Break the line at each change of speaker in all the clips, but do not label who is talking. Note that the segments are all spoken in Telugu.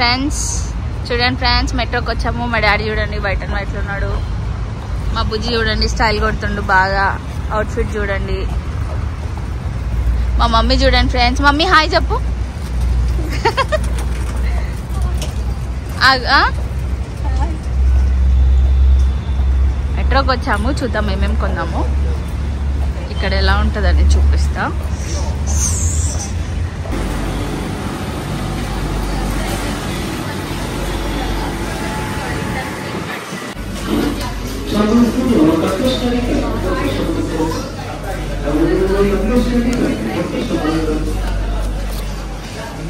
ఫ్రెండ్స్ మెట్రోకి వచ్చాము. మా డాడీ చూడండి బయట ఎట్లున్నాడు. మా బుజ్జి చూడండి స్టైల్ కొడుతుండు బాగా. అవుట్ఫిట్ చూడండి. మా మమ్మీ చూడండి ఫ్రెండ్స్. మమ్మీ హాయ్ చెప్పు. మెట్రోకి వచ్చాము. చూద్దాం ఏమేమి కొందాము. ఇక్కడ ఎలా ఉంటుందని చూపిస్తా.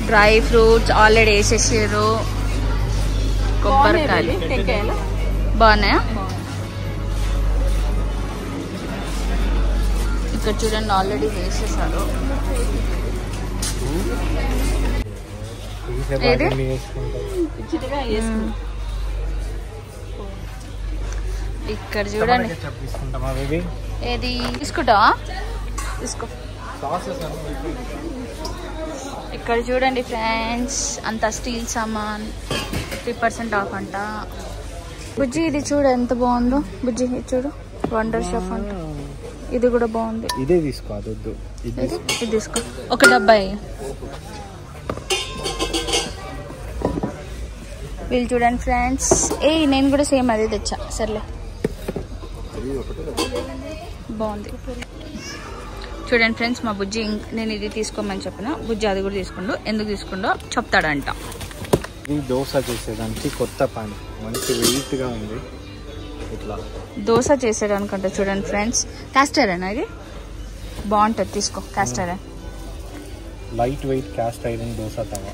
డ్రై ఫ్రూట్స్ ఆల్రెడీ వేసేసారు. కొబ్బరికాయలు బాగున్నాయా? ఇక్కడ చూడండి ఆల్రెడీ వేసేసారు. ఇక్కడ చూడండి ఏది తీసుకుంటావా? తీసుకో. ఇక్కడ చూడండి ఫ్రెండ్స్ అంతా స్టీల్ సామాన్ 50% ఆఫ్ అంట. బుజ్జి ఇది చూడు ఎంత బాగుందో. బుజ్జి ఇది చూడు వండర్ షాప్ అంట. ఇది కూడా బాగుంది. ఇదే తీసుకో. ఇది తీసుకో. ఒక డబ్బా. వీళ్ళు చూడండి ఫ్రెండ్స్. నేను కూడా సేమ్ అదే తెచ్చా. సర్లే బాగుంది. చూడండి ఫ్రెండ్స్ మా బుజ్జి నేను ఇది తీసుకోమని చెప్పిన. బుజ్జి అది కూడా తీసుకుండు. ఎందుకు తీసుకుండో చెప్తాడంట.
ఇది దోశ చేసేదానికి కొత్త పాన్ మంచి వెయిట్ గా ఉంది. ఇట్లా
దోశ చేసేదానికంట. చూడండి ఫ్రెండ్స్ క్యాస్ట్ ఐరన్ ఇది బాగుంటుంది. తీసుకో cast iron.
Light weight cast iron dosa tawa.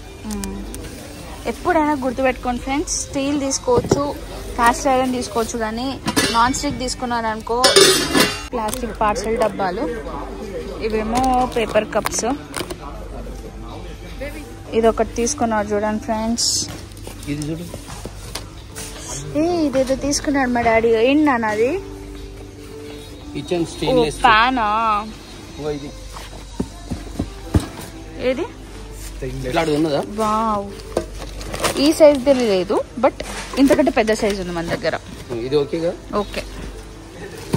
ఎప్పుడైనా గుర్తుపెట్టుకోండి ఫ్రెండ్స్. స్టీల్ తీసుకోవచ్చు, క్యాస్ట్ ఐరన్ తీసుకోవచ్చు, కానీ నాన్ స్టిక్ తీసుకున్నారనుకో ప్లాస్టిక్ పార్సల్ డబ్బాలు. ఇవేమో పేపర్ కప్స్. ఇది ఒకటి తీసుకున్నారు చూడండి ఫ్రెండ్స్. ఇదేదో తీసుకున్నాడు మా డాడీ. ఏంటి నాన్న అది? ప్యానా? ఏది? వావ్ ఈ సైజ్ తెలియలేదు, బట్ ఇంతకంటే పెద్ద సైజ్ ఉంది మన దగ్గర. Okay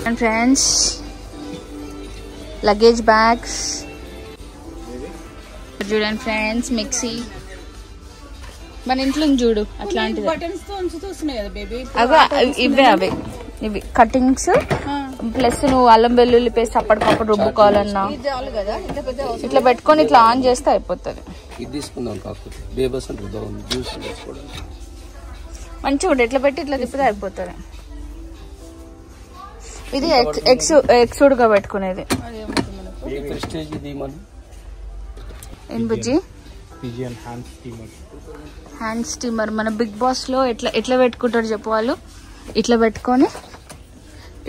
and friends luggage bags చూడండి ఫ్రెండ్స్. మిక్సీ మన ఇంట్లో చూడు అట్లాంటిది. అవే ఇవి కటింగ్స్ ప్లస్ నువ్వు అల్లం వెల్లుల్లి పేస్ట్ అప్పటికప్పుడు రుబ్బుకోవాలన్నా ఇట్లా పెట్టుకొని ఇట్లా ఆన్ చేస్తే అయిపోతుంది. మంచిగా ఉంటుంది. ఇట్లా పెట్టి ఇట్లా తిప్పితే అయిపోతుంది. ఇది ఎగ్స్ ఉడక పెట్టుకునేది. ఏం బుజ్జి? Hand steamer. మన బిగ్ బాస్ లో ఎట్లా పెట్టుకుంటారు చెప్పు వాళ్ళు. ఇట్లా పెట్టుకొని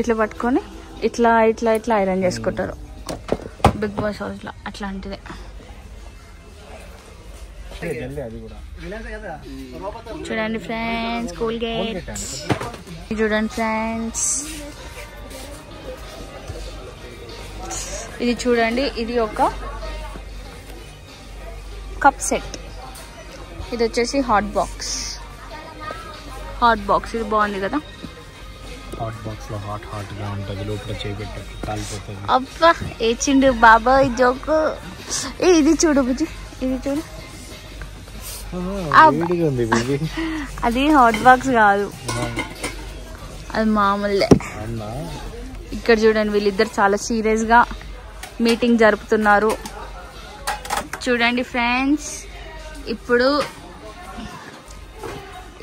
ఇట్లా పట్టుకొని ఇట్లా ఇట్లా ఇట్లా ఐరన్ చేసుకుంటారు బిగ్ బాస్ హౌస్ లో. అట్లాంటిదే. చూడండి ఫ్రెండ్స్ కోల్గేట్. చూడండి ఫ్రెండ్స్ ఇది చూడండి. ఇది ఒక కప్ సెట్. ఇది వచ్చేసి హాట్ బాక్స్. ఇది బాగుంది కదా.
హాట్ బాక్స్ లో హాట్ గా ఉంటది. లోపల చేపెట్ట కాలిపోతుంది.
అబ్బా ఏచిండు బాబా ఈ జోకు. ఇది చూడు బుజ్జి. ఇది చూడు. అది హాట్ బాక్స్ కాదు, అది మామూలే. ఇక్కడ చూడండి వీళ్ళిద్దరు చాలా సీరియస్ గా మీటింగ్ జరుపుతున్నారు. చూడండి ఫ్రెండ్స్ ఇప్పుడు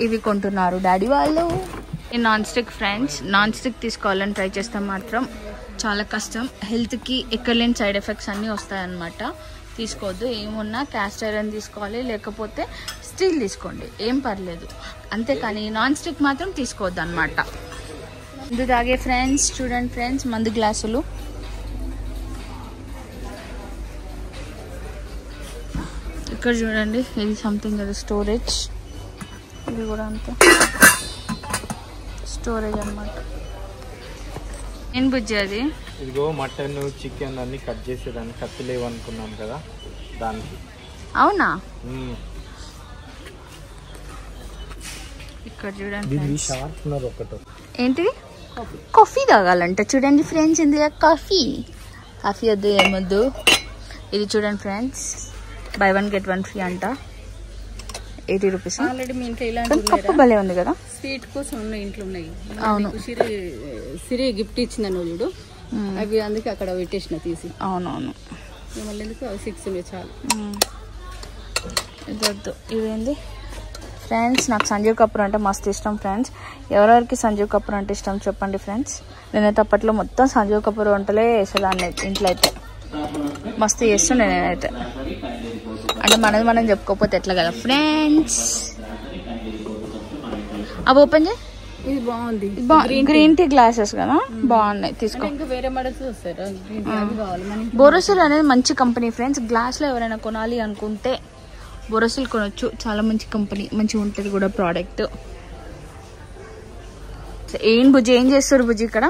ఇవి కొంటున్నారు డాడీ వాళ్ళు. ఈ non stick friends, non stick తీసుకోవాలని ట్రై చేస్తే మాత్రం చాలా కష్టం. హెల్త్కి ఎక్కడ లేని సైడ్ ఎఫెక్ట్స్ అన్నీ వస్తాయన్నమాట. తీసుకోవద్దు. ఏమున్నా క్యాస్ట్ ఐరన్ తీసుకోవాలి, లేకపోతే స్టీల్ తీసుకోండి, ఏం పర్లేదు. అంతేకాని నాన్ స్టిక్ మాత్రం తీసుకోవద్దు అనమాట. మందు తాగే ఫ్రెండ్స్ చూడండి ఫ్రెండ్స్ మందు గ్లాసులు. ఇక్కడ చూడండి ఇది సంథింగ్ అది స్టోరేజ్. ఇది కూడా అంతే స్టోరేజ్ అన్నమాట. ఏం బుజ్జి అది?
ఇదిగో మటన్ చికెన్ అన్ని కట్ చేసేదాన్ని కత్తి లేవనుకున్నాం కదా దానికి.
అవునా? ఇక్కడ చూడండి
దీని
friends.
షార్ప్నర్ ఒకటి
ఏంటిది కాఫీ తాగాలంట చూడండి ఫ్రెండ్స్. ఇందులో కాఫీ వద్దు ఏమొద్దు. ఇది చూడండి ఫ్రెండ్స్, buy 1 get 1 free అంట, 80 రూపీస్.
ఆల్రెడీ మీ ఇంట్లో ఇలాంటి
కప్పు భలే ఉంది కదా.
స్వీట్ కోసం ఉన్న ఇంట్లో ఉన్నాయి.
అవును,
సిరి గిఫ్ట్ ఇచ్చిందని చూడు, అవి అందుకే అక్కడ పెట్టేసిన తీసి.
అవునవును,
మళ్ళీ ఎందుకు అవి 6 ఉన్నాయి చాలు.
ఇది వద్దు. ఇదేంది ఫ్రెండ్స్, నాకు సంజీవ్ కపూర్ అంటే మస్తు ఇష్టం ఫ్రెండ్స్. ఎవరెవరికి సంజీవ్ కపూర్ అంటే ఇష్టం చెప్పండి ఫ్రెండ్స్. నేనైతే అప్పట్లో మొత్తం సంజీవ్ కపూర్ వంటలే వేసేదాన్ని ఇంట్లో అయితే, మస్తు చేస్తుండే నేనైతే. అంటే మనది మనం చెప్పుకోకపోతే ఎట్లా కదా ఫ్రెండ్స్. అవి ఓపెన్ చేయి.
ఇది బాగుంది,
గ్రీన్ టీ గ్లాసెస్ కదా, బాగున్నాయి, తీసుకో.
ఇంకా వేరే మోడల్స్ వస్తారా? అవి కావాలి మనకి.
బోరోసిల్ అనేది మంచి కంపెనీ ఫ్రెండ్స్. గ్లాస్లో ఎవరైనా కొనాలి అనుకుంటే బోరోసిల్ కొనొచ్చు, చాలా మంచి కంపెనీ, మంచిగా ఉంటుంది కూడా ప్రోడక్ట్. ఏం బుజ్జి, ఏం చేస్తారు బుజ్జి ఇక్కడ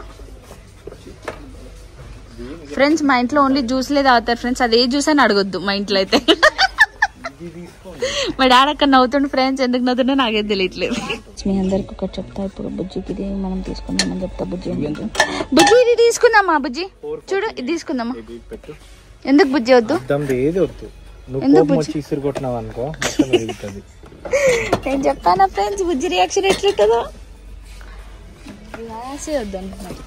ఫ్రెండ్స్? మా ఇంట్లో ఓన్లీ జ్యూస్లే తాగుతారు ఫ్రెండ్స్, అదే జ్యూస్ అని అడగొద్దు మా ఇంట్లో అయితే. మా డాడీ అక్కడ నవ్వుతుండే ఫ్రెండ్స్, ఎందుకు నవ్వుతుండో నాకేం తెలియట్లేదు. మీ అందరికి ఒకటి చెప్తా, ఇప్పుడు బుజ్జికి ఇది మనం తీసుకుందామని చెప్తా. బుజ్జి బుజ్జి ఇది తీసుకుందామా బుజ్జి? చూడు ఇది తీసుకుందామా? ఎందుకు బుజ్జి వద్దు? నేను చెప్తానా ఫ్రెండ్స్, బుజ్జి రియాక్షన్ ఎట్లుంటుందో. గ్లాసే వద్దు అనుకున్నాడు.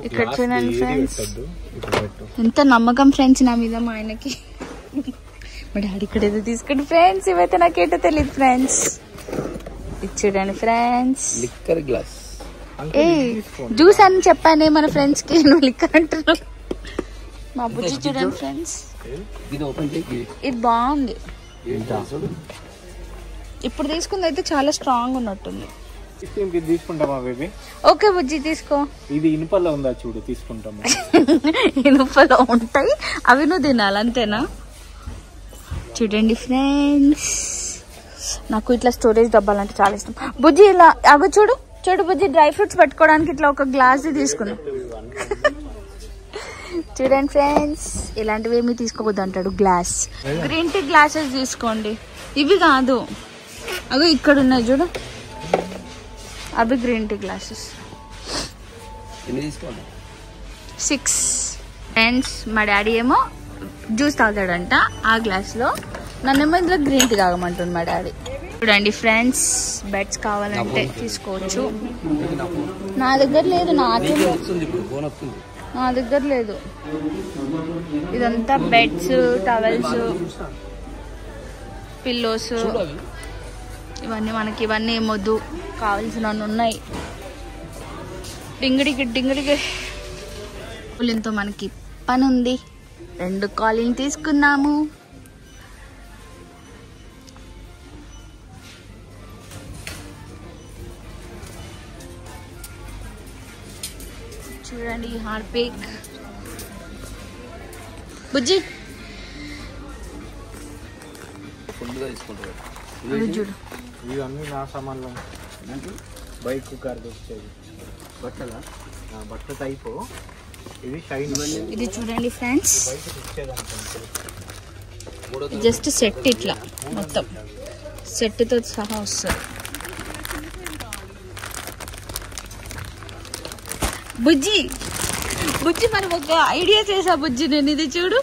ఇక్కడ చూడండి ఫ్రెండ్స్, ఎంత నమ్మకం ఫ్రెండ్స్ నా మీద మా ఆయనకి. మా డాడీ ఇక్కడ ఏదో తీసుకోండి ఫ్రెండ్స్, ఇవైతే నాకేంటో తెలియదు ఫ్రెండ్స్. ఇది చూడండి ఫ్రెండ్స్,
లిక్కర్ గ్లాస్.
ఏ జ్యూస్ అని చెప్పానే మన ఫ్రెండ్స్ కి, నువ్వు లిక్కర్ అంటున్నావు. మా బుజ్జి చూడండి ఫ్రెండ్స్, ఇది బాగుంది. ఇప్పుడు తీసుకుంది అయితే చాలా స్ట్రాంగ్ ఉన్నట్టుంది.
తీసుకుంటామా బేబీ?
ఓకే బుజ్జి తీసుకో.
ఇది ఇనుపలో ఉందా చూడు, తీసుకుంటాము.
ఇనుపలో ఉంటాయి అవి, నువ్వు తినాలి అంతేనా? చూడండి ఫ్రెండ్స్, నాకు ఇట్లా స్టోరేజ్ డబ్బాలంటే చాలా ఇష్టం. బుజ్జి ఇలా అవి చూడు చూడు బుజ్జి, డ్రై ఫ్రూట్స్ పెట్టుకోవడానికి ఇట్లా ఒక గ్లాస్ తీసుకున్నా. చూడండి ఫ్రెండ్స్, ఇలాంటివి ఏమి తీసుకోవద్దు అంటాడు. గ్లాస్, గ్రీన్ టీ గ్లాసెస్ తీసుకోండి. ఇవి కాదు, అవి ఇక్కడ ఉన్నాయి చూడు, అవి గ్రీన్ టీ గ్లాసెస్ 6. ఫ్రెండ్స్ మా డాడీ ఏమో జ్యూస్ తాగాడంట ఆ గ్లాస్లో, నన్నేమో ఇందులో గ్రీన్ టీ తాగమంటుంది మా డాడీ. చూడండి ఫ్రెండ్స్, బెడ్స్ కావాలంటే తీసుకోవచ్చు. నా దగ్గర లేదు, నా దగ్గర లేదు. ఇదంతా బెడ్స్, టవల్స్, పిల్లోస్, ఇవన్నీ మనకి, ఇవన్నీ ఏమొద్దు, కావాల్సినవన్నీ ఉన్నాయి. డింగిడికి కాలిన్తో మనకి పని ఉంది, 2 కాలిన్ తీసుకున్నాము. చూడండి హార్పిక్. బుజ్జి చూడు,
ఇవన్నీ నా సామాన్లు. బైక్ కార్ వచ్చేది బట్ట టైపు. ఇది షైన్.
ఇది చూడండి ఫ్రెండ్స్, జస్ట్ సెట్, ఇట్లా మొత్తం సెట్తో సహా వస్తుంది. బుజ్జి మనం ఒక ఐడియా చేసా బుజ్జి, నేను ఇది చూడు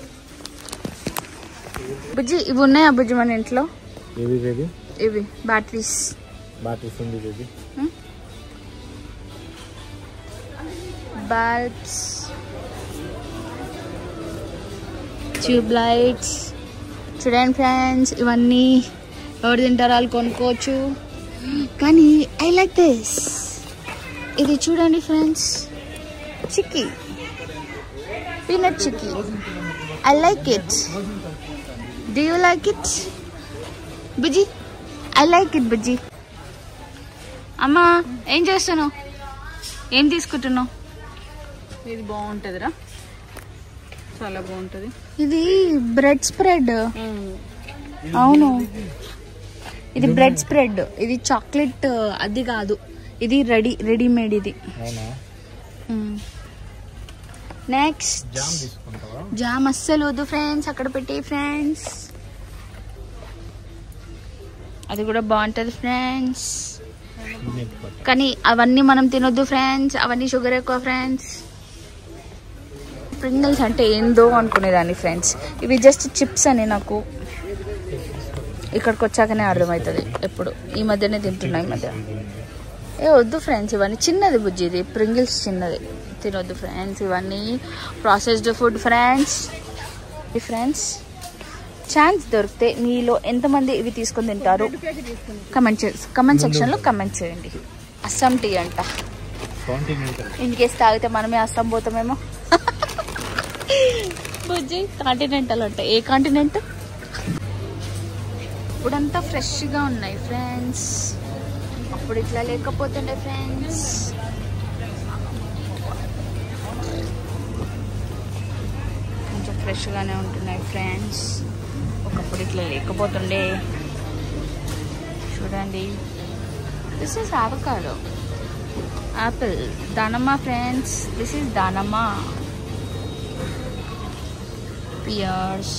బుజ్జి, ఇవి ఉన్నాయా బుజ్జి మన ఇంట్లో? ఇవి బ్యాటరీస్
ఉంది బేబీ.
Bulbs, tube lights. చూడండి ఫ్రెండ్స్, ఇవన్నీ ఎవరు తింటారో వాళ్ళు కొనుక్కోవచ్చు, కానీ ఐ లైక్ దిస్. ఇది చూడండి friends, chikki, peanut chikki. I like it. Do you like it బుజ్జి? ఐ లైక్ ఇట్ బుజ్జి. అమ్మా ఏం చేస్తున్నావు? ఏం తీసుకుంటున్నావు?
ఇది బాగుంటుందిరా, చాలా బాగుంటుంది.
ఇది బ్రెడ్ స్ప్రెడ్. అవును, ఇది బ్రెడ్ స్ప్రెడ్. ఇది చాక్లెట్ అది కాదు, ఇది రెడీమేడ్. ఇది నెక్స్ట్
జామ్ తీసుకుంటావా?
జామ్ అస్సలు వద్దు ఫ్రెండ్స్, అక్కడ పెట్టి ఫ్రెండ్స్. అది కూడా బాగుంటుంది ఫ్రెండ్స్, కానీ అవన్నీ మనం తినొద్దు ఫ్రెండ్స్, అవన్నీ షుగర్ ఎక్కువ ఫ్రెండ్స్. ప్రింగిల్స్ అంటే ఏందో అనుకునేదాన్ని ఫ్రెండ్స్, ఇవి జస్ట్ చిప్స్ అని నాకు ఇక్కడికి వచ్చాకనే అర్థమవుతుంది. ఎప్పుడు ఈ మధ్యనే తింటున్నా, ఈ మధ్య. వద్దు ఫ్రెండ్స్, ఇవన్నీ చిన్నది బుజ్జి, ఇది ప్రింగిల్స్ చిన్నది, తినొద్దు ఫ్రెండ్స్. ఇవన్నీ ప్రాసెస్డ్ ఫుడ్ ఫ్రెండ్స్. ఛాన్స్ దొరికితే మీలో ఎంతమంది ఇవి తీసుకొని తింటారు కమెంట్ సెక్షన్లో కమెంట్ చేయండి. అస్సాం టీ అంట, ఇన్ కేస్ తాగితే మనమే అస్సాం పోతామేమో. బుజ్జి కాంటినెంటల్ అంట, ఏ కాంటినెంట్? ఇప్పుడంతా ఫ్రెష్గా ఉన్నాయి ఫ్రెండ్స్, అప్పుడు ఇట్లా లేకపోతుండే ఫ్రెండ్స్. కొంచెం ఫ్రెష్గానే ఉంటున్నాయి ఫ్రెండ్స్, ఒకప్పుడు ఇట్లా లేకపోతుండే. చూడండి, దిస్ ఈస్ అవకాడో, యాపిల్, దానమ్మా ఫ్రెండ్స్, దిస్ ఈస్ దానమ్మా. పియర్స్.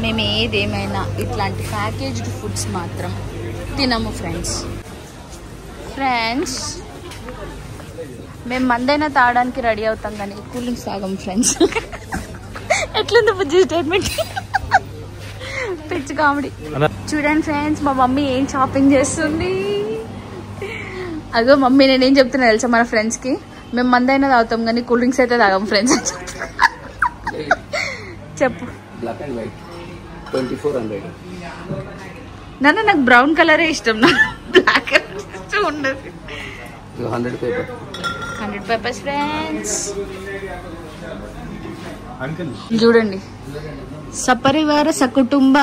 మేము ఏదేమైనా ఇట్లాంటి ప్యాకేజ్డ్ ఫుడ్స్ మాత్రం తినము ఫ్రెండ్స్. మేము మందైనా తాగడానికి రెడీ అవుతాం కానీ కూల్ డ్రింక్స్ తాగం ఫ్రెండ్స్. ఎట్లుంది బుజ్జి స్టేట్మెంట్? పిచ్చి కామెడీ. చూడండి ఫ్రెండ్స్, మా మమ్మీ ఏం షాపింగ్ చేస్తుంది. అదో మమ్మీ, నేనేం చెప్తున్నా తెలుసా మన ఫ్రెండ్స్కి, మేము మందైనా తాగుతాం కానీ కూల్ డ్రింక్స్ అయితే తాగం ఫ్రెండ్స్ అని చెప్పు.
Black and white 2400.
నాకు బ్రౌన్ కలరే ఇష్టం, నాకు బ్లాక్ ఇష్టం ఉండదు. 100 పేపర్స్ ఫ్రెండ్స్. చూడండి, సపరివార సకుటుంబ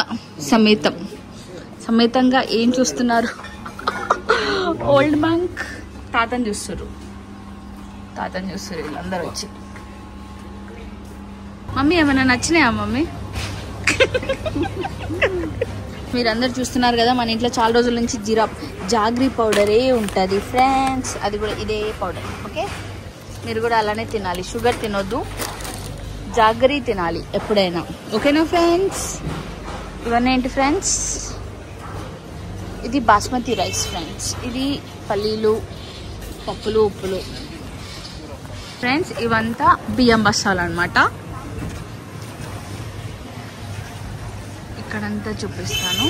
సమేతంగా ఏం చూస్తున్నారు? ఓల్డ్ మంక్ తాతని చూస్తారు వీళ్ళందరూ వచ్చి. మమ్మీ ఏమైనా నచ్చినాయా మమ్మీ? మీరందరూ చూస్తున్నారు కదా, మన ఇంట్లో చాలా రోజుల నుంచి జాగ్రీ పౌడరే ఉంటుంది ఫ్రెండ్స్, అది కూడా ఇదే పౌడర్. ఓకే, మీరు కూడా అలానే తినాలి, షుగర్ తినొద్దు, జాగ్రీ తినాలి ఎప్పుడైనా. ఓకేనా ఫ్రెండ్స్? ఇవన్నీ ఏంటి ఫ్రెండ్స్? ఇది బాస్మతి రైస్ ఫ్రెండ్స్, ఇది పల్లీలు, పప్పులు, ఉప్పులు ఫ్రెండ్స్. ఇవంతా బియ్యం బస్తాలు అనమాట. ఇక్కడంతా చూపిస్తాను.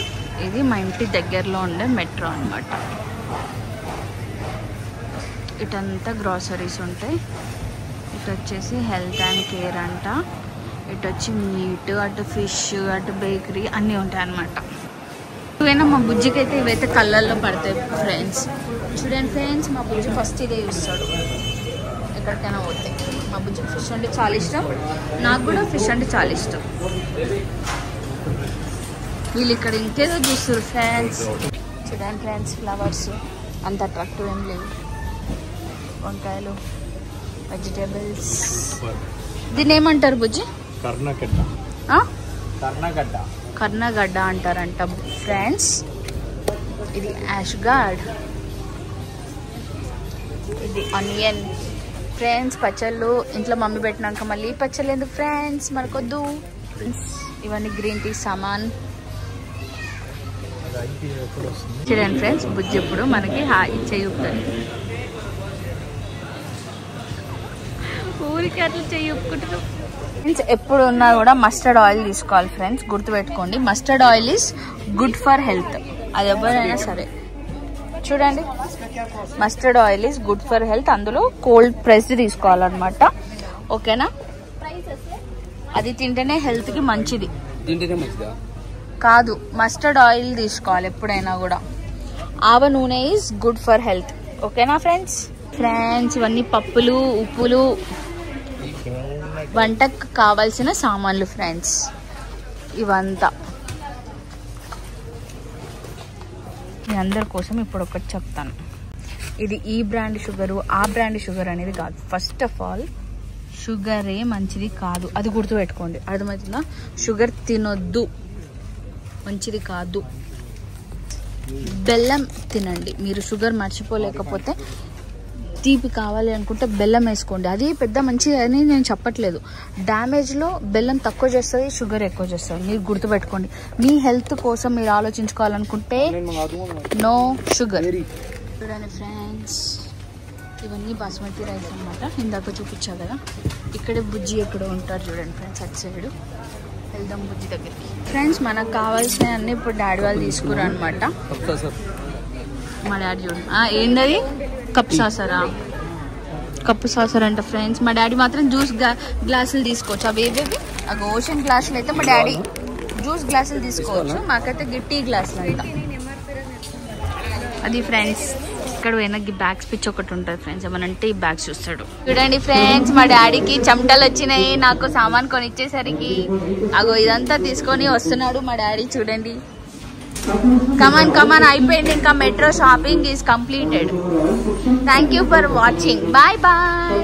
ఇది మా ఇంటి దగ్గరలో ఉండే మెట్రో అనమాట. ఇటంతా గ్రాసరీస్ ఉంటాయి. ఇటు వచ్చేసి హెల్త్ అండ్ కేర్ అంట, ఇటు వచ్చి మీట్, అటు ఫిష్, అటు బేకరీ అన్నీ ఉంటాయి అన్నమాట. ఇవైనా మా బుజ్జికి అయితే ఇవైతే కళ్ళల్లో పడతాయి ఫ్రెండ్స్. చూడండి ఫ్రెండ్స్, మా బుజ్జి ఫస్ట్ ఇదే చూస్తాడు ఎక్కడికైనా పోతే. మా బుజ్జికి ఫిష్ అంటే చాలా ఇష్టం, నాకు కూడా ఫిష్ అంటే చాలా ఇష్టం. వీళ్ళు ఇక్కడ ఇంకేదో చూస్తారు ఫ్రెండ్స్. చూడండి ఫ్రెండ్స్, ఫ్లవర్స్ అంత అట్రాక్టివ్ ఏం లేవు. వంకాయలు, వెజిటేబుల్స్. దీన్ని ఏమంటారు బుజ్జి? కర్ణగడ్డ అంటారంట ఫ్రెండ్స్. ఇది యాష్ గార్డ్, ఇది ఆనియన్ ఫ్రెండ్స్. పచ్చళ్ళు ఇంట్లో మమ్మీ పెట్టినాక మళ్ళీ పచ్చళ్ళు ఎందుకు ఫ్రెండ్స్, మనకొద్దు. ఇవన్నీ గ్రీన్ టీ సామాన్. చూడండి ఫ్రెండ్స్, బుజ్జి ఇప్పుడు మనకి హాయి చెయ్యుపుతుంది. ఊరికి అట్లా చెయ్యుపుకుంటారు ఫ్రెండ్స్. ఎప్పుడు ఉన్నా కూడా మస్టర్డ్ ఆయిల్ తీసుకోవాలి ఫ్రెండ్స్, గుర్తుపెట్టుకోండి. Mustard oil is good for health, అది ఎవరైనా సరే. చూడండి, mustard oil is good for health. అందులో కోల్డ్ ప్రెస్ తీసుకోవాలన్నమాట. ఓకేనా? అది తింటేనే హెల్త్కి మంచిది. కాదు, మస్టర్డ్ ఆయిల్ తీసుకోవాలి ఎప్పుడైనా కూడా. ఆవ నూనె ఈజ్ గుడ్ ఫర్ హెల్త్. ఓకేనా ఫ్రెండ్స్? ఇవన్నీ పప్పులు, ఉప్పులు, వంటకు కావాల్సిన సామాన్లు ఫ్రెండ్స్. ఇవంతా మీ అందరి కోసం ఇప్పుడు ఒకటి చెప్తాను. ఇది ఈ బ్రాండ్ షుగరు, ఆ బ్రాండ్ షుగర్ అనేది కాదు. ఫస్ట్ ఆఫ్ ఆల్ షుగరే మంచిది కాదు, అది గుర్తుపెట్టుకోండి. అర్థమవుతుందా? షుగర్ తినొద్దు, మంచిది కాదు. బెల్లం తినండి. మీరు షుగర్ మర్చిపోలేకపోతే తీపి కావాలి అనుకుంటే బెల్లం వేసుకోండి. అది పెద్ద మంచిది అని నేను చెప్పట్లేదు. డ్యామేజ్లో బెల్లం తక్కువ చేస్తుంది, షుగర్ ఎక్కువ చేస్తుంది. మీరు గుర్తుపెట్టుకోండి. మీ హెల్త్ కోసం మీరు ఆలోచించుకోవాలనుకుంటే నో షుగర్. చూడండి ఫ్రెండ్స్, ఇవన్నీ బాస్మతి రైస్ అన్నమాట. ఇందాక చూపించా కదా. ఇక్కడే బుజ్జి ఎక్కడో ఉంటారు చూడండి ఫ్రెండ్స్, అటు సైడ్. వెళ్దాం బుజ్జి దగ్గరికి. ఫ్రెండ్స్, మనకు కావాల్సినవి అన్నీ ఇప్పుడు డాడీ వాళ్ళు తీసుకురా అనమాట. మా డాడీ చూడండి, ఏంటది కప్ సాసరా? కప్పు సాసర్ అంట ఫ్రెండ్స్. మా డాడీ మాత్రం జ్యూస్ గ్లాసులు తీసుకోవచ్చు. అవి ఏవేవి ఓషన్ గ్లాసులు అయితే మా డాడీ జ్యూస్ గ్లాసులు తీసుకోవచ్చు. మాకైతే గిట్టి గ్లాసులు అంట. అది ఫ్రెండ్స్, ఇక్కడ పోయినా బ్యాగ్స్ పిచ్ ఒకటి ఉంటుంది ఫ్రెండ్స్. ఏమనంటే ఈ బ్యాగ్స్ చూస్తాడు. చూడండి ఫ్రెండ్స్, మా డాడీకి చెమటలు వచ్చినాయి నాకు సామాన్ కొనిచ్చేసరికి. అగో ఇదంతా తీసుకొని వస్తున్నాడు మా డాడీ. చూడండి, కమాన్ అయిపోయింది. ఇంకా metro shopping is completed. Thank you for watching. Bye bye.